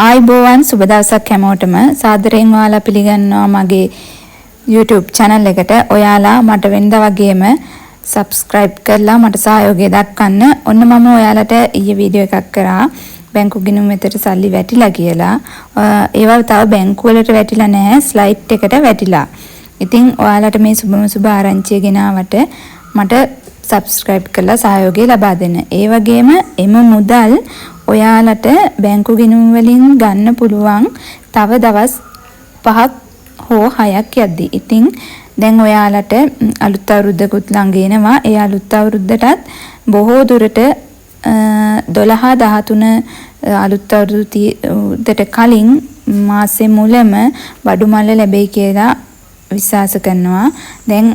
ආයිබෝවන් සුබ දවසක් හැමෝටම සාදරයෙන් ඔයාලා පිළිගන්නවා මගේ YouTube channel එකට. ඔයාලා මට වෙනදා වගේම subscribe කරලා මට සහයෝගය දක්වන්න. ඔන්න මම ඔයාලට ඊයේ වීඩියෝ එකක් කරා බැංකු ගිණුම් මෙතට සල්ලි වැටිලා කියලා. ඒවා තව බැංකු වලට වැටිලා නැහැ, ස්ලයිඩ් එකට වැටිලා. ඉතින් ඔයාලට මේ සුබ ආරංචිය ගෙනාවට මට subscribe කරලා සහයෝගය ලබා දෙන්න. ඒ වගේම එම මුදල් ඔයාලට බැංකු ගිණුම් වලින් ගන්න පුළුවන් තව දවස් 5ක් හෝ 6ක් යද්දී. ඉතින් දැන් ඔයාලට අලුත් අවුරුද්දකුත් ළඟ එනවා. ඒ අලුත් අවුරුද්දටත් බොහෝ දුරට 12-13 අලුත් අවුරුද්දට කලින් මාසේ මුලම බඩු මල්ල ලැබෙයි කියලා විශ්වාස කරනවා. දැන්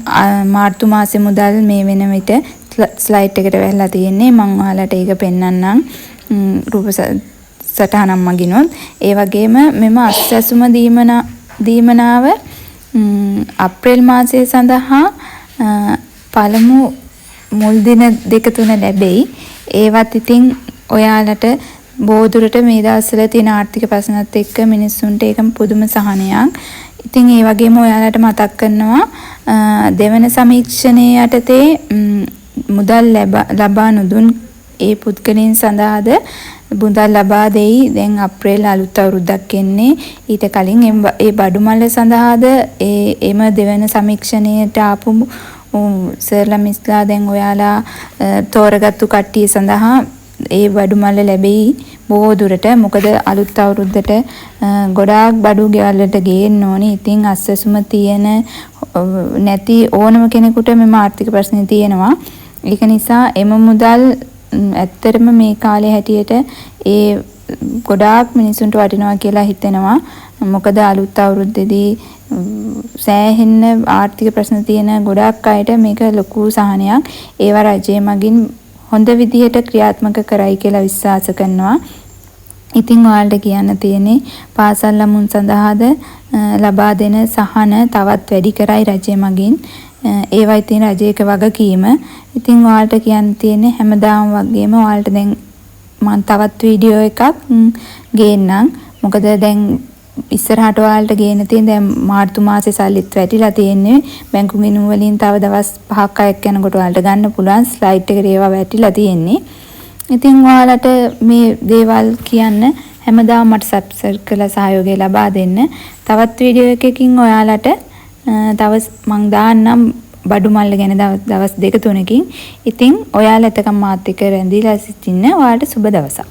මාර්තු මාසේ මුදල් මේ වෙන විට ස්ලයිඩ් එකට වැහලා තියෙන්නේ. මම ඔයාලට ඒක පෙන්වන්නම්. රූප සටහනක් මගිනොත් ඒ වගේම මෙම අස්වැසුම දීමනාව අප්‍රේල් මාසයේ සඳහා පළමු මුල් දින 2-3 ලැබෙයි. ඒවත් ඉතින් ඔයාලට බොහෝ දුරට මේ දවස්වල තියෙන ආර්ථික ප්‍රශ්නත් එක්ක මිනිස්සුන්ට ඒකම පුදුම සහනයක්. ඉතින් ඒ වගේම ඔයාලට මතක් කරනවා දෙවන සමීක්ෂණයේ යටතේ මුදල් ලබා නොදුන් ඒ පුද්ගලයන් සඳහාද මුදල් ලබා දෙයි. දැන් අප්‍රේල් අලුත් අවුරුද්දක් එන්නේ. ඊට කලින් ඒ බඩු මල්ල සඳහාද එම දෙවන සමීක්ෂණයට ආපු සර්ලා මිස්ලා දැන් ඔයාලා තෝරගත්තු කට්ටිය සඳහා ඒ බඩු මල්ල ලැබෙයි බොහෝ දුරට. මොකද අලුත් අවුරුද්දට ගොඩාක් බඩු ගෙවල් වලට ගේන්න ඕනේ. ඉතින් අස්වැසුම තියෙන නැති ඕනම කෙනෙකුට මෙම ආර්ථික ප්‍රශ්නේ තියෙනවා. ඒක නිසා එම මුදල් ඇත්තටම මේ කාලේ හැටියට ඒ ගොඩාක් මිනිසුන්ට වටිනවා කියලා හිතෙනවා. මොකද අලුත් අවුරුද්දේදී සෑහෙන ආර්ථික ප්‍රශ්න තියෙන ගොඩාක් අයට මේක ලොකු සහනයක්. ඒවා රජය මගින් හොඳ විදිහට ක්‍රියාත්මක කරයි කියලා විශ්වාස කරනවා. ඉතින් ඔයාලට කියන්න තියෙන්නේ පාසල් ළමුන් සඳහාද ලබා දෙන සහන තවත් වැඩි කරයි රජය මගින්. ඒවයි තියෙන රජයක වගකීම. ඉතින් ඔයාලට කියන්න තියෙන්නේ හැමදාම වගේම ඔයාලට දැන් මම තවත් වීඩියෝ එකක් ගේන්නම්. මොකද දැන් ඉස්සරහට ඔයාලට ගේන්න තියෙන දැන් මාර්තු මාසේ සල්ලිත් වැටිලා තියෙන්නේ. බැංකු ගිණුම් වලින් තව දවස් 5ක් 6ක් යනකොට ඔයාලට ගන්න පුළුවන් ස්ලයිඩ් එකට ඒවා වැටිලා තියෙන්නේ. ඉතින් ඔයාලට මේ දේවල් කියන්න හැමදාම මට සබ්ස්ක්‍රයිබ් කරලා සහයෝගය ලබා දෙන්න. තවත් වීඩියෝ එකකින් ඔයාලට තව මං දාන්නම් බඩු මල්ල ගැන දවස් 2-3කින්. ඉතින් ඔයාලා එතකම් මාත් එක්ක රැඳිලා සිටින්න. ඔයාලට සුබ දවසක්.